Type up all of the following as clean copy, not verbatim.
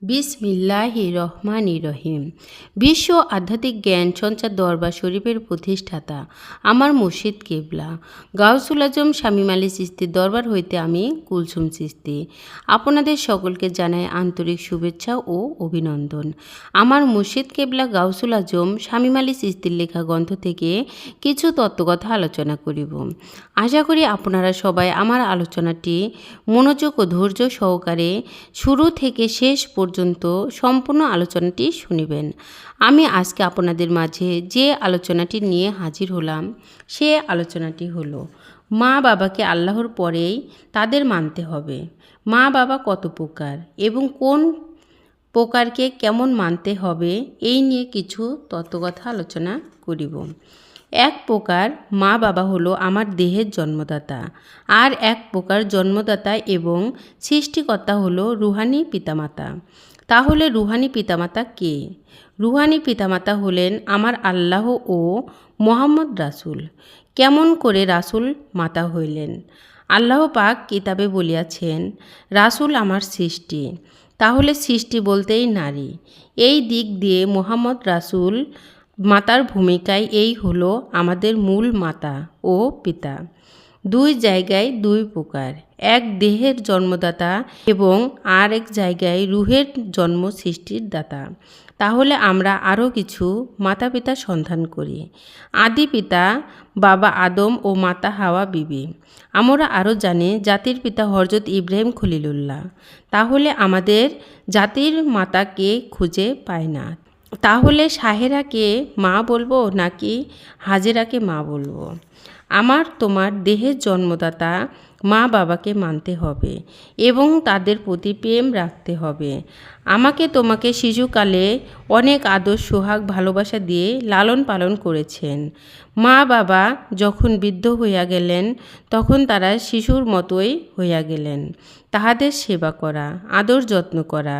বিসমিল্লাহির রহমানির রহিম। বিশ্ব আধ্যাত্মিক জ্ঞান সঞ্চার দরবার শরীফের প্রতিষ্ঠাতা আমার মুর্শিদ কেবলা গাউসুল আজম শামীম আলী চিশতির দরবার হইতে আমি কুলসুম চিশতি আপনাদের সকলকে জানাই আন্তরিক শুভেচ্ছা ও অভিনন্দন। আমার মুর্শিদ কেবলা গাউসুল আজম শামীম আলী চিশতির লেখা গ্রন্থ থেকে কিছু তত্ত্বকথা আলোচনা করিব। আশা করি আপনারা সবাই আমার আলোচনাটি মনোযোগ ও ধৈর্য সহকারে শুরু থেকে শেষ পর্যন্ত সম্পূর্ণ আলোচনাটি শুনিবেন। আমি আজকে আপনাদের মাঝে যে আলোচনাটি নিয়ে হাজির হলাম সে আলোচনাটি হলো মা বাবাকে আল্লাহর পরেই তাদের মানতে হবে। মা বাবা কত প্রকার এবং কোন প্রকারকে কেমন মানতে হবে এই নিয়ে কিছু তত্ত্বকথা আলোচনা করিব। এক প্রকার মা বাবা হলো আমার দেহের জন্মদাতা, আর এক প্রকার জন্মদাতা এবং সৃষ্টিকর্তা হলো রুহানি পিতামাতা। তাহলে রুহানি পিতামাতা কে? রুহানি পিতামাতা হলেন আমার আল্লাহ ও মোহাম্মদ রাসূল। কেমন করে রাসূল মাতা হইলেন? আল্লাহ পাক কিতাবে বলিয়াছেন, রাসূল আমার সৃষ্টি। তাহলে সৃষ্টি বলতেই নারী। এই দিক দিয়ে মোহাম্মদ রাসূল মাতার ভূমিকায় এই হলো আমাদের মূল মাতা ও পিতা। দুই জায়গায় দুই প্রকার, এক দেহের জন্মদাতা এবং আর এক জায়গায় রুহের জন্ম সৃষ্টির দাতা। তাহলে আমরা আরও কিছু মাতা পিতার সন্ধান করি। আদি পিতা বাবা আদম ও মাতা হাওয়া বিবি। আমরা আরও জানি জাতির পিতা হযরত ইব্রাহিম খলিলুল্লাহ। তাহলে আমাদের জাতির মাতাকে খুঁজে পায় না। তাহলে সাহেরাকে মা বলবো নাকি হাজেরাকে মা বলবো? আমার তোমার দেহের জন্মদাতা মা বাবাকে মানতে হবে এবং তাদের প্রতি প্রেম রাখতে হবে। আমাকে তোমাকে শিশুকালে অনেক আদর সোহাগ ভালোবাসা দিয়ে লালন পালন করেছেন। মা বাবা যখন বৃদ্ধ হইয়া গেলেন তখন তারা শিশুর মতোই হইয়া গেলেন। তাহাদের সেবা করা, আদর যত্ন করা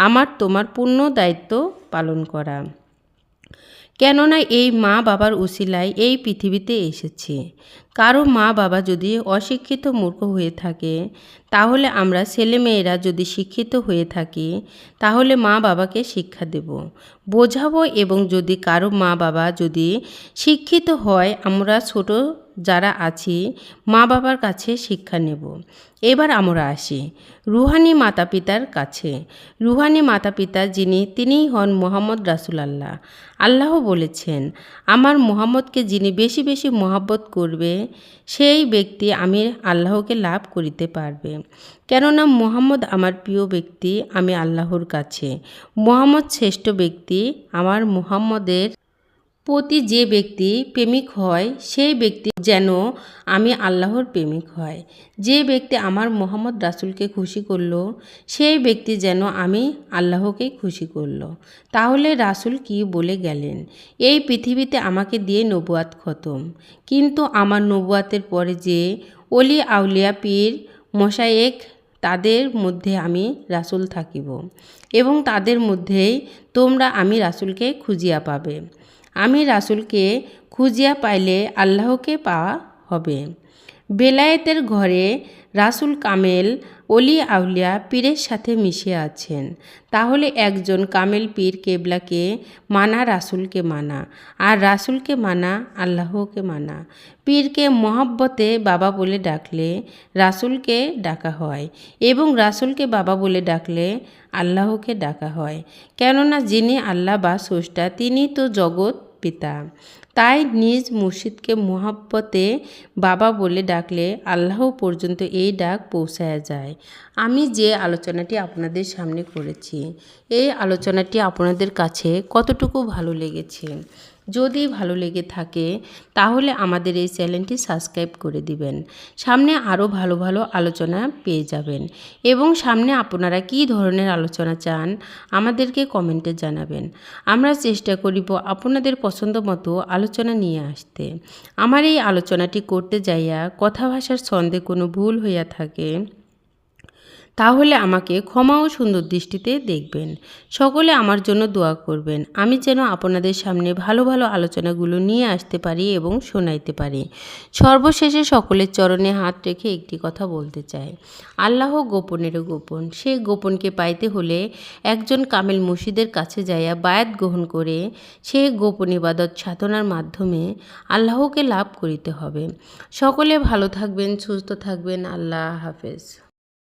আমার তোমার পূর্ণ দায়িত্ব পালন করা। কেননা এই মা বাবার উসিলায় এই পৃথিবীতে এসেছে। কারো মা বাবা যদি অশিক্ষিত মূর্খ হয়ে থাকে, তাহলে আমরা ছেলেমেয়েরা যদি শিক্ষিত হয়ে থাকি তাহলে মা বাবাকে শিক্ষা দেব, বোঝাবো। এবং যদি কারো মা বাবা যদি শিক্ষিত হয়, আমরা ছোট যারা আছি মা বাবার কাছে শিক্ষা নেব। এবার আমরা আসি রুহানি মাতা পিতার কাছে। রুহানি মাতা পিতা যিনি, তিনিই হন মোহাম্মদ রাসূলুল্লাহ। আল্লাহ বলেছেন, আমার মোহাম্মদকে যিনি বেশি বেশি মহব্বত করবে সেই ব্যক্তি আমি আল্লাহকে লাভ করিতে পারবে। কেননা মোহাম্মদ আমার প্রিয় ব্যক্তি আমি আল্লাহর কাছে। মোহাম্মদ শ্রেষ্ঠ ব্যক্তি। আমার মোহাম্মদের প্রতি যে ব্যক্তি প্রেমিক হয় সেই ব্যক্তি যেন আমি আল্লাহর প্রেমিক হয়। যে ব্যক্তি আমার মোহাম্মদ রাসূলকে খুশি করল সেই ব্যক্তি যেন আমি আল্লাহকে খুশি করল। তাহলে রাসূল কি বলে গেলেন? এই পৃথিবীতে আমাকে দিয়ে নবুয়াত খতম, কিন্তু আমার নবুয়াতের পরে যে অলি আউলিয়া পীর মশায়েখ তাদের মধ্যে আমি রাসূল থাকিব এবং তাদের মধ্যেই তোমরা আমি রাসূলকে খুঁজিয়া পাবে। আমি রাসূলকে খুঁজিয়া পাইলে আল্লাহকে পাওয়া হবে। বেলায়েতের ঘরে রাসূল কামেল অলি আউলিয়া পীরের সাথে মিশে আছেন। তাহলে একজন কামেল পীর কেবলাকে মানা রাসূলকে মানা, আর রাসূলকে মানা আল্লাহকে মানা। পীরকে মহব্বতে বাবা বলে ডাকলে রাসূলকে ডাকা হয় এবং রাসূলকে বাবা বলে ডাকলে আল্লাহকে ডাকা হয়। কেননা যিনি আল্লাহ বা স্রষ্টা তিনি তো জগৎ পিতা। তাই নিজ মুর্শিদকে মহব্বতে বাবা বলে ডাকলে আল্লাহ পর্যন্ত এই ডাক পৌঁছায়া যায়। আমি যে আলোচনাটি আপনাদের সামনে করেছি এই আলোচনাটি আপনাদের কাছে কতটুকু ভালো লেগেছে? যদি ভালো লেগে থাকে তাহলে আমাদের এই চ্যানেলটি সাবস্ক্রাইব করে দিবেন। সামনে আরও ভালো ভালো আলোচনা পেয়ে যাবেন এবং সামনে আপনারা কী ধরনের আলোচনা চান আমাদেরকে কমেন্টে জানাবেন। আমরা চেষ্টা করিব আপনাদের পছন্দ মতো আলোচনা নিয়ে আসতে। আমার এই আলোচনাটি করতে যাইয়া কথা ভাষার ছন্দে কোনো ভুল হইয়া থাকে তাহলে আমাকে ক্ষমা ও সুন্দর দৃষ্টিতে দেখবেন। সকলে আমার জন্য দোয়া করবেন, আমি যেন আপনাদের সামনে ভালো ভালো আলোচনাগুলো নিয়ে আসতে পারি এবং শোনাইতে পারি। সর্বশেষে সকলের চরণে হাত রেখে একটি কথা বলতে চাই, আল্লাহ গোপনেরও গোপন। সে গোপনকে পাইতে হলে একজন কামেল মুর্শিদের কাছে যাইয়া বায়াত গ্রহণ করে সে গোপন ইবাদত সাধনার মাধ্যমে আল্লাহকে লাভ করিতে হবে। সকলে ভালো থাকবেন, সুস্থ থাকবেন। আল্লাহ হাফেজ।